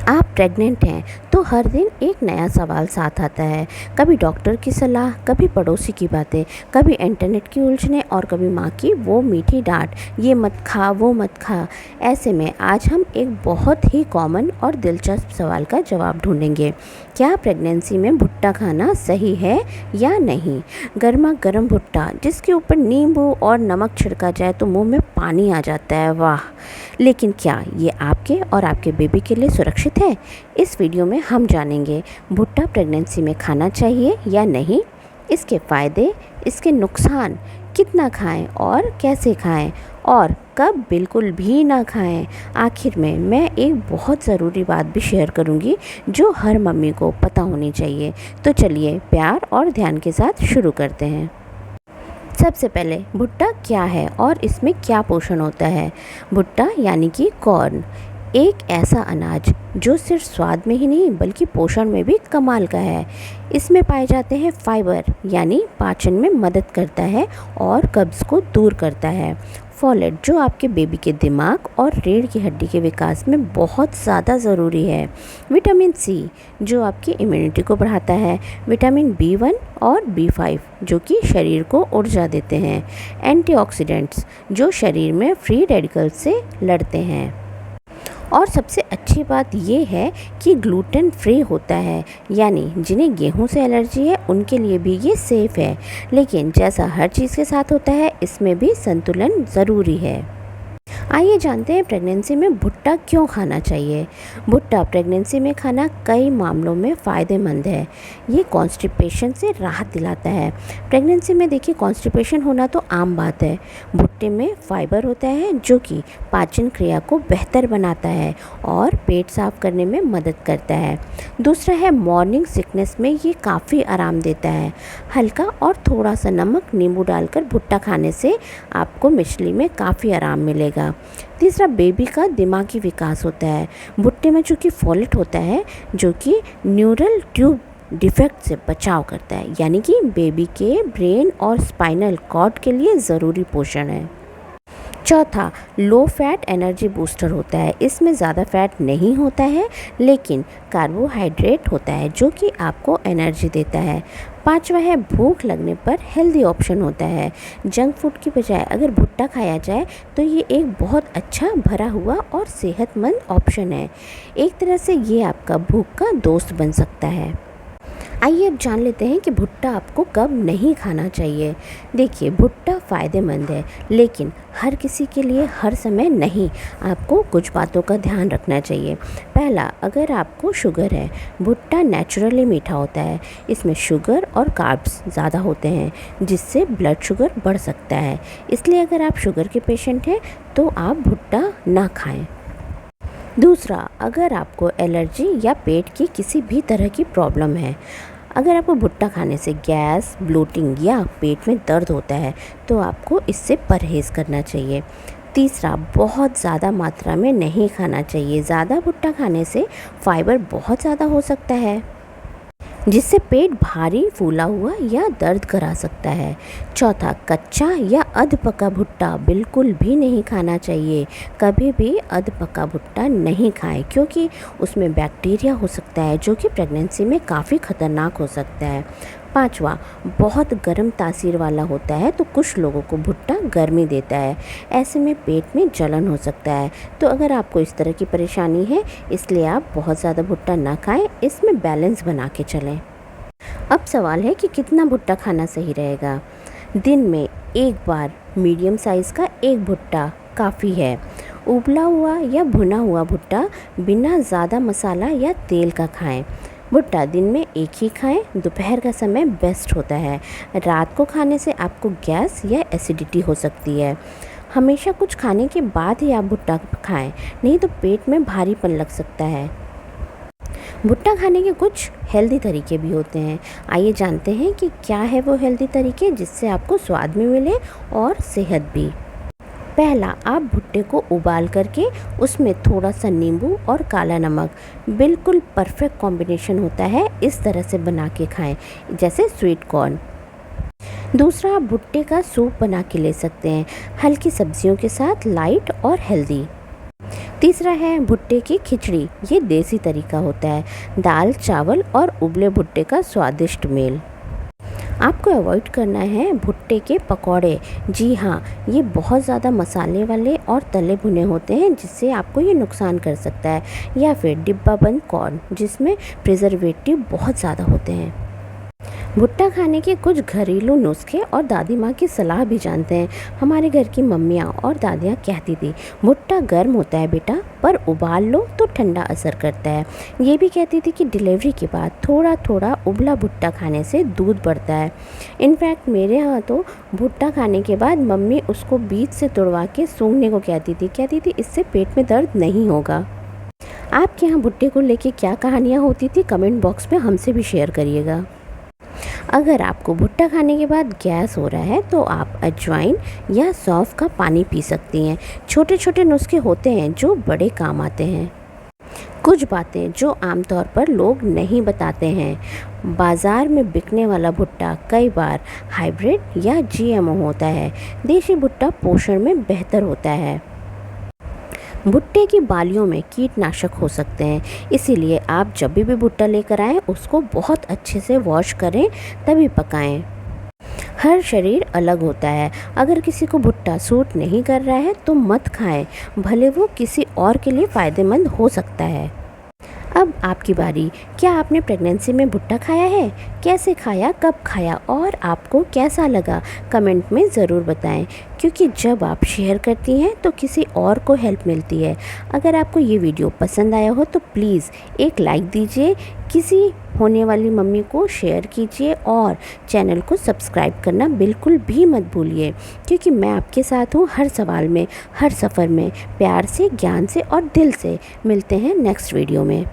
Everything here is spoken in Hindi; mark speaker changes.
Speaker 1: आप प्रेग्नेंट हैं तो हर दिन एक नया सवाल साथ आता है। कभी डॉक्टर की सलाह, कभी पड़ोसी की बातें, कभी इंटरनेट की उलझनें और कभी माँ की वो मीठी डांट, ये मत खा वो मत खा। ऐसे में आज हम एक बहुत ही कॉमन और दिलचस्प सवाल का जवाब ढूंढेंगे। क्या प्रेगनेंसी में भुट्टा खाना सही है या नहीं? गर्मा गर्म भुट्टा जिसके ऊपर नींबू और नमक छिड़का जाए तो मुंह में पानी आ जाता है, वाह। लेकिन क्या ये आपके और आपके बेबी के लिए सुरक्षित है? इस वीडियो में हम जानेंगे भुट्टा प्रेगनेंसी में खाना चाहिए या नहीं, इसके फ़ायदे, इसके नुकसान, कितना खाएं और कैसे खाएं और कब बिल्कुल भी ना खाएं। आखिर में मैं एक बहुत ज़रूरी बात भी शेयर करूंगी जो हर मम्मी को पता होनी चाहिए। तो चलिए प्यार और ध्यान के साथ शुरू करते हैं। सबसे पहले भुट्टा क्या है और इसमें क्या पोषण होता है। भुट्टा यानी कि कॉर्न एक ऐसा अनाज जो सिर्फ स्वाद में ही नहीं बल्कि पोषण में भी कमाल का है। इसमें पाए जाते हैं फाइबर यानी पाचन में मदद करता है और कब्ज़ को दूर करता है। फोलेट जो आपके बेबी के दिमाग और रीढ़ की हड्डी के विकास में बहुत ज़्यादा ज़रूरी है। विटामिन सी जो आपकी इम्यूनिटी को बढ़ाता है। विटामिन B1 और B5 जो कि शरीर को ऊर्जा देते हैं। एंटीऑक्सीडेंट्स जो शरीर में फ्री रेडिकल्स से लड़ते हैं। और सबसे अच्छी बात ये है कि ग्लूटेन फ्री होता है, यानी जिन्हें गेहूं से एलर्जी है उनके लिए भी ये सेफ़ है। लेकिन जैसा हर चीज़ के साथ होता है, इसमें भी संतुलन ज़रूरी है। आइए जानते हैं प्रेगनेंसी में भुट्टा क्यों खाना चाहिए। भुट्टा प्रेगनेंसी में खाना कई मामलों में फ़ायदेमंद है। ये कॉन्स्टिपेशन से राहत दिलाता है। प्रेगनेंसी में देखिए कॉन्स्टिपेशन होना तो आम बात है। भुट्टे में फाइबर होता है जो कि पाचन क्रिया को बेहतर बनाता है और पेट साफ करने में मदद करता है। दूसरा है मॉर्निंग सिकनेस में ये काफ़ी आराम देता है। हल्का और थोड़ा सा नमक नींबू डालकर भुट्टा खाने से आपको मिचली में काफ़ी आराम मिलेगा। तीसरा बेबी का दिमागी विकास होता है। भुट्टे में चूँकि फोलेट होता है जो कि न्यूरल ट्यूब डिफेक्ट से बचाव करता है, यानी कि बेबी के ब्रेन और स्पाइनल कॉर्ड के लिए ज़रूरी पोषण है। चौथा लो फैट एनर्जी बूस्टर होता है। इसमें ज़्यादा फैट नहीं होता है लेकिन कार्बोहाइड्रेट होता है जो कि आपको एनर्जी देता है। पांचवा है भूख लगने पर हेल्दी ऑप्शन होता है। जंक फूड की बजाय अगर भुट्टा खाया जाए तो ये एक बहुत अच्छा भरा हुआ और सेहतमंद ऑप्शन है। एक तरह से ये आपका भूख का दोस्त बन सकता है। आइए अब जान लेते हैं कि भुट्टा आपको कब नहीं खाना चाहिए। देखिए भुट्टा फ़ायदेमंद है लेकिन हर किसी के लिए हर समय नहीं। आपको कुछ बातों का ध्यान रखना चाहिए। पहला, अगर आपको शुगर है, भुट्टा नेचुरली मीठा होता है। इसमें शुगर और कार्ब्स ज़्यादा होते हैं जिससे ब्लड शुगर बढ़ सकता है। इसलिए अगर आप शुगर के पेशेंट हैं तो आप भुट्टा ना खाएं। दूसरा, अगर आपको एलर्जी या पेट की किसी भी तरह की प्रॉब्लम है, अगर आपको भुट्टा खाने से गैस, ब्लोटिंग या पेट में दर्द होता है तो आपको इससे परहेज़ करना चाहिए। तीसरा, बहुत ज़्यादा मात्रा में नहीं खाना चाहिए। ज़्यादा भुट्टा खाने से फाइबर बहुत ज़्यादा हो सकता है जिससे पेट भारी, फूला हुआ या दर्द करा सकता है। चौथा, कच्चा या अध पका भुट्टा बिल्कुल भी नहीं खाना चाहिए। कभी भी अध पका भुट्टा नहीं खाएं क्योंकि उसमें बैक्टीरिया हो सकता है जो कि प्रेगनेंसी में काफ़ी ख़तरनाक हो सकता है। पांचवा, बहुत गर्म तासीर वाला होता है तो कुछ लोगों को भुट्टा गर्मी देता है। ऐसे में पेट में जलन हो सकता है। तो अगर आपको इस तरह की परेशानी है इसलिए आप बहुत ज़्यादा भुट्टा ना खाएं, इसमें बैलेंस बना के चलें। अब सवाल है कि कितना भुट्टा खाना सही रहेगा। दिन में एक बार मीडियम साइज़ का एक भुट्टा काफ़ी है। उबला हुआ या भुना हुआ भुट्टा बिना ज़्यादा मसाला या तेल का खाएं। भुट्टा दिन में एक ही खाएं। दोपहर का समय बेस्ट होता है। रात को खाने से आपको गैस या एसिडिटी हो सकती है। हमेशा कुछ खाने के बाद ही आप भुट्टा खाएं, नहीं तो पेट में भारीपन लग सकता है। भुट्टा खाने के कुछ हेल्दी तरीके भी होते हैं। आइए जानते हैं कि क्या है वो हेल्दी तरीके जिससे आपको स्वाद भी मिले और सेहत भी। पहला, आप भुट्टे को उबाल करके उसमें थोड़ा सा नींबू और काला नमक, बिल्कुल परफेक्ट कॉम्बिनेशन होता है, इस तरह से बना के खाएं जैसे स्वीट कॉर्न। दूसरा, आप भुट्टे का सूप बना के ले सकते हैं, हल्की सब्जियों के साथ, लाइट और हेल्दी। तीसरा है भुट्टे की खिचड़ी। ये देसी तरीका होता है, दाल चावल और उबले भुट्टे का स्वादिष्ट मेल। आपको अवॉइड करना है भुट्टे के पकौड़े। जी हाँ, ये बहुत ज़्यादा मसाले वाले और तले भुने होते हैं, जिससे आपको ये नुकसान कर सकता है। या फिर डिब्बा बंद कॉर्न, जिसमें प्रिजर्वेटिव बहुत ज़्यादा होते हैं। भुट्टा खाने के कुछ घरेलू नुस्खे और दादी माँ की सलाह भी जानते हैं। हमारे घर की मम्मियाँ और दादियाँ कहती थी, भुट्टा गर्म होता है बेटा, पर उबाल लो तो ठंडा असर करता है। ये भी कहती थी कि डिलीवरी के बाद थोड़ा थोड़ा उबला भुट्टा खाने से दूध बढ़ता है। इनफैक्ट मेरे यहाँ तो भुट्टा खाने के बाद मम्मी उसको बीज से तुड़वा के सूंघने को कहती थी इससे पेट में दर्द नहीं होगा। आपके यहाँ भुट्टे को लेके क्या कहानियाँ होती थी, कमेंट बॉक्स में हमसे भी शेयर करिएगा। अगर आपको भुट्टा खाने के बाद गैस हो रहा है तो आप अजवाइन या सौंफ का पानी पी सकती हैं। छोटे छोटे नुस्खे होते हैं जो बड़े काम आते हैं। कुछ बातें जो आमतौर पर लोग नहीं बताते हैं। बाज़ार में बिकने वाला भुट्टा कई बार हाइब्रिड या जीएमओ होता है। देशी भुट्टा पोषण में बेहतर होता है। भुट्टे की बालियों में कीटनाशक हो सकते हैं, इसीलिए आप जब भी भुट्टा लेकर आएँ उसको बहुत अच्छे से वॉश करें तभी पकाएं। हर शरीर अलग होता है। अगर किसी को भुट्टा सूट नहीं कर रहा है तो मत खाएं, भले वो किसी और के लिए फ़ायदेमंद हो सकता है। अब आपकी बारी। क्या आपने प्रेगनेंसी में भुट्टा खाया है? कैसे खाया, कब खाया और आपको कैसा लगा? कमेंट में ज़रूर बताएं, क्योंकि जब आप शेयर करती हैं तो किसी और को हेल्प मिलती है। अगर आपको ये वीडियो पसंद आया हो तो प्लीज़ एक लाइक दीजिए, किसी होने वाली मम्मी को शेयर कीजिए और चैनल को सब्सक्राइब करना बिल्कुल भी मत भूलिए, क्योंकि मैं आपके साथ हूँ हर सवाल में, हर सफ़र में। प्यार से, ज्ञान से और दिल से। मिलते हैं नेक्स्ट वीडियो में।